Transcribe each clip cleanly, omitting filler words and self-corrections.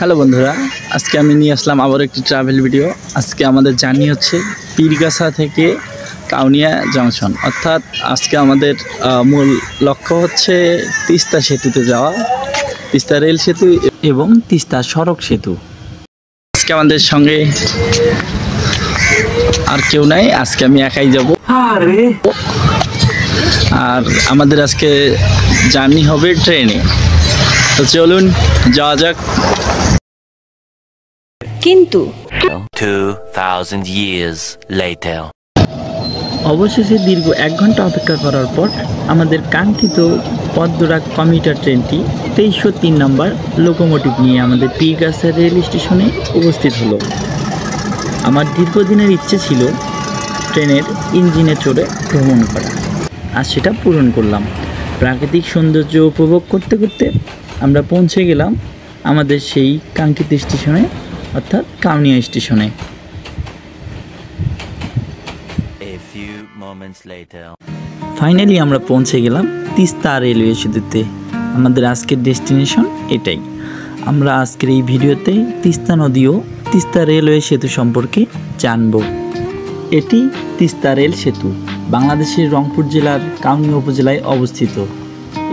Hello বন্ধুরা, আজকে আমি নিয়ে আসলাম আবার একটি ট্রাভেল ভিডিও। আজকে আমাদের জার্নি হচ্ছে পীরগাছা থেকে কাউনিয়া জংশন, অর্থাৎ আজকে আমাদের মূল লক্ষ্য হচ্ছে তিস্তা সেতুতে যাওয়া, তিস্তা রেল সেতু এবং তিস্তা সড়ক সেতু। আজকে আমাদের সঙ্গে আর কেউ নাই, আজকে আমি একাই যাব। আর আমাদের আজকে জার্নি হবে ট্রেনে, তো চলুন যাওয়া যাক। কিন্তু 2000 years later অবশেষে দীর্ঘ 1 ঘন্টা অপেক্ষা করার পর আমাদের কাঙ্ক্ষিত পদ্মরাগ কমিউটার ট্রেনটি 2303 নম্বর লোকোমোটিভ নিয়ে আমাদের পীরগাছা রেল স্টেশনে উপস্থিত হলো। আমার দীর্ঘদিনের ইচ্ছে ছিল ট্রেনের ইঞ্জিনে চড়ে ভ্রমণ করা, আর সেটা পূরণ করলাম। প্রাকৃতিক সৌন্দর্য উপভোগ করতে করতে আমরা পৌঁছে গেলাম আমাদের সেই কাঙ্ক্ষিত স্টেশনে, অর্থাৎ কাউনিয়া স্টেশনে। ফাইনালি আমরা পৌঁছে গেলাম তিস্তা রেলওয়ে সেতুতে। আমাদের আজকের ডেস্টিনেশন এটাই। আমরা আজকের এই ভিডিওতে তিস্তা নদী ও তিস্তা রেলওয়ে সেতু সম্পর্কে জানব। এটি তিস্তা রেল সেতু বাংলাদেশের রংপুর জেলার কাউনিয়া উপজেলায় অবস্থিত।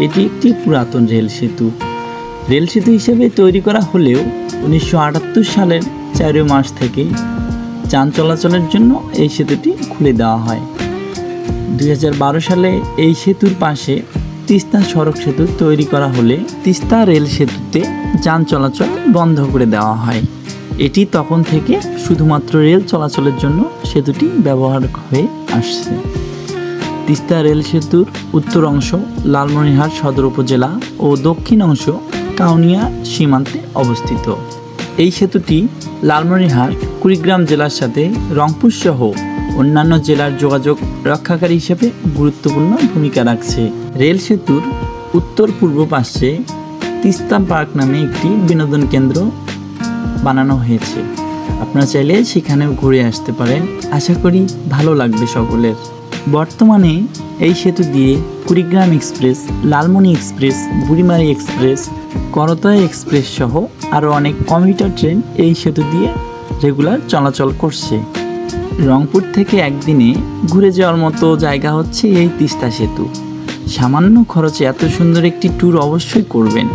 এটি একটি পুরাতন রেল সেতু হিসেবে তৈরি করা হলেও 1978 সালের 4 মার্চ থেকে যান চলাচলের জন্য এই সেতুটি খুলে দেওয়া হয়। 2012 সালে এই সেতুর পাশে তিস্তা সড়ক সেতু তৈরি করা হলে তিস্তা রেল সেতুতে যান চলাচল বন্ধ করে দেওয়া হয়। এটি তখন থেকে শুধুমাত্র রেল চলাচলের জন্য সেতুটি ব্যবহার হয়ে আসছে। তিস্তা রেল সেতুর উত্তর অংশ লালমনিরহাট সদর উপজেলা ও দক্ষিণ অংশ কাউনিয়া সীমান্তে অবস্থিত। এই সেতুটি লালমনিরহাট, কুড়িগ্রাম জেলার সাথে রংপুর সহ অন্যান্য জেলার যোগাযোগ রক্ষাকারী হিসেবে গুরুত্বপূর্ণ ভূমিকা রাখছে। রেল সেতুর উত্তর পূর্ব পাশে তিস্তা পার্ক নামে একটি বিনোদন কেন্দ্র বানানো হয়েছে। আপনারা চাইলে সেখানেও ঘুরে আসতে পারেন। আশা করি ভালো লাগবে সকলের। বর্তমানে এই সেতু দিয়ে Kurigram express, Lalmoni express, Burimari express, Karatoya express সহ আরও অনেক কমিউটার ট্রেন এই সেতু দিয়ে রেগুলার চলাচল করছে। রংপুর থেকে একদিনে ঘুরে যাওয়ার মতো জায়গা হচ্ছে এই তিস্তা সেতু। সামান্য খরচে এত সুন্দর একটি ট্যুর অবশ্যই করবেন।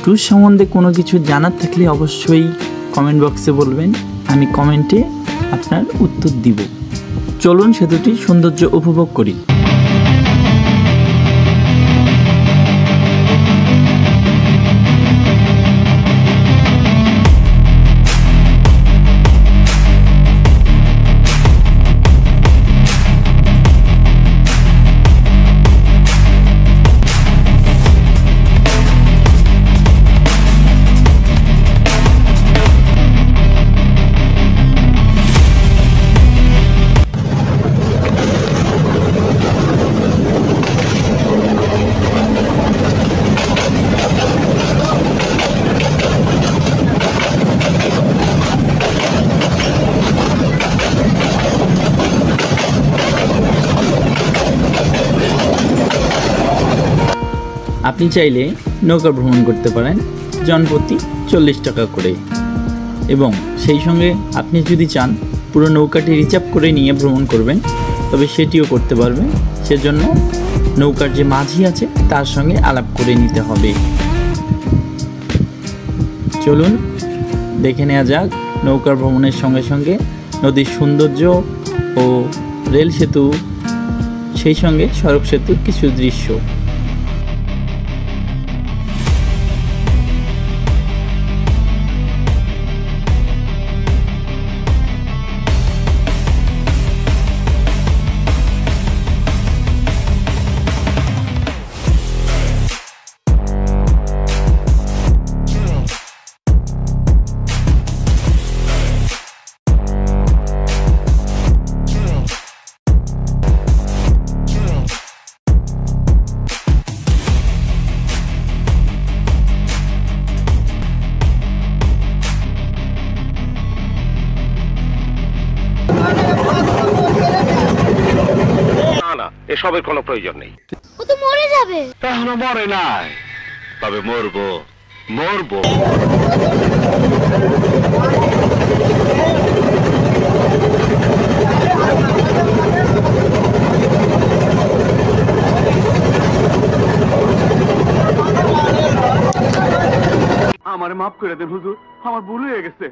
ট্যুর সম্বন্ধে কোনো কিছু জানার থাকলে অবশ্যই কমেন্ট বক্সে বলবেন, আমি কমেন্টে আপনার উত্তর দিব। চলুন সেতুটির সৌন্দর্য উপভোগ করি। আপনি চাইলে নৌকা ভ্রমণ করতে পারেন জনপ্রতি 40 টাকা করে, এবং সেই সঙ্গে আপনি যদি চান পুরো নৌকাটি রিজার্ভ করে নিয়ে ভ্রমণ করবেন তবে সেটিও করতে পারবেন। সেজন্য নৌকার যে মাঝি আছে তার সঙ্গে আলাপ করে নিতে হবে। চলুন দেখে নেওয়া যাক নৌকার ভ্রমণের সঙ্গে সঙ্গে নদীর সৌন্দর্য ও রেল সেতু, সেই সঙ্গে সড়ক সেতুর কিছু দৃশ্য। এসবের কোনো প্রয়োজন নেই। ও তো মরে যাবে। এখনো মরে নাই, তবে মরবো। আমারে মাফ করে দেন হুজুর, আমার ভুল হয়ে গেছে।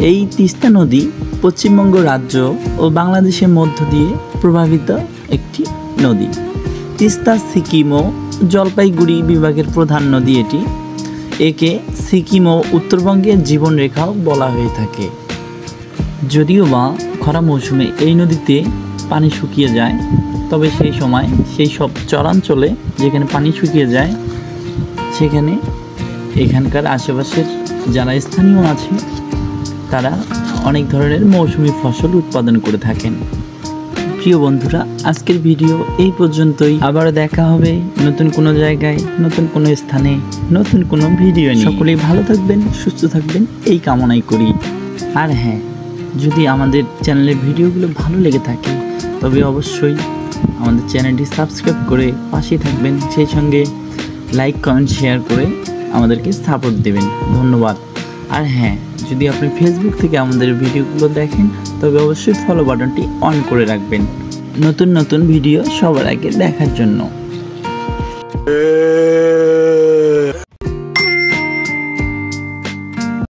এই তিস্তা নদী পশ্চিমবঙ্গ রাজ্য ও বাংলাদেশের মধ্য দিয়ে প্রবাহিত একটি নদী। তিস্তা সিকিম ও জলপাইগুড়ি বিভাগের প্রধান নদী এটি। একে সিকিম ও উত্তরবঙ্গের জীবনরেখাও বলা হয়ে থাকে। যদিও বা খরা মৌসুমে এই নদীতে পানি শুকিয়ে যায়, তবে সেই সময় সেই সব চরাঞ্চলে যেখানে পানি শুকিয়ে যায় সেখানে এখানকার আশেপাশের যারা স্থানীয় আছে তারা অনেক ধরনের মৌসুমি ফসল উৎপাদন করে থাকেন। প্রিয় বন্ধুরা, আজকের ভিডিও এই পর্যন্তই। আবার দেখা হবে নতুন কোনো জায়গায়, নতুন কোনো স্থানে, নতুন কোনো ভিডিও নিয়ে। সকলেই ভালো থাকবেন, সুস্থ থাকবেন এই কামনাই করি। আর হ্যাঁ, যদি আমাদের চ্যানেলের ভিডিওগুলো ভালো লেগে থাকে তবে অবশ্যই আমাদের চ্যানেলটি সাবস্ক্রাইব করে পাশেই থাকবেন, সেই সঙ্গে লাইক কমেন্ট শেয়ার করে আমাদেরকে সাপোর্ট দেবেন। ধন্যবাদ। আর হ্যাঁ, যদি আপনি ফেসবুক থেকে আমাদের ভিডিওগুলো দেখেন তবে অবশ্যই ফলো বাটনটি অন করে রাখবেন নতুন নতুন ভিডিও সবার আগে দেখার জন্য।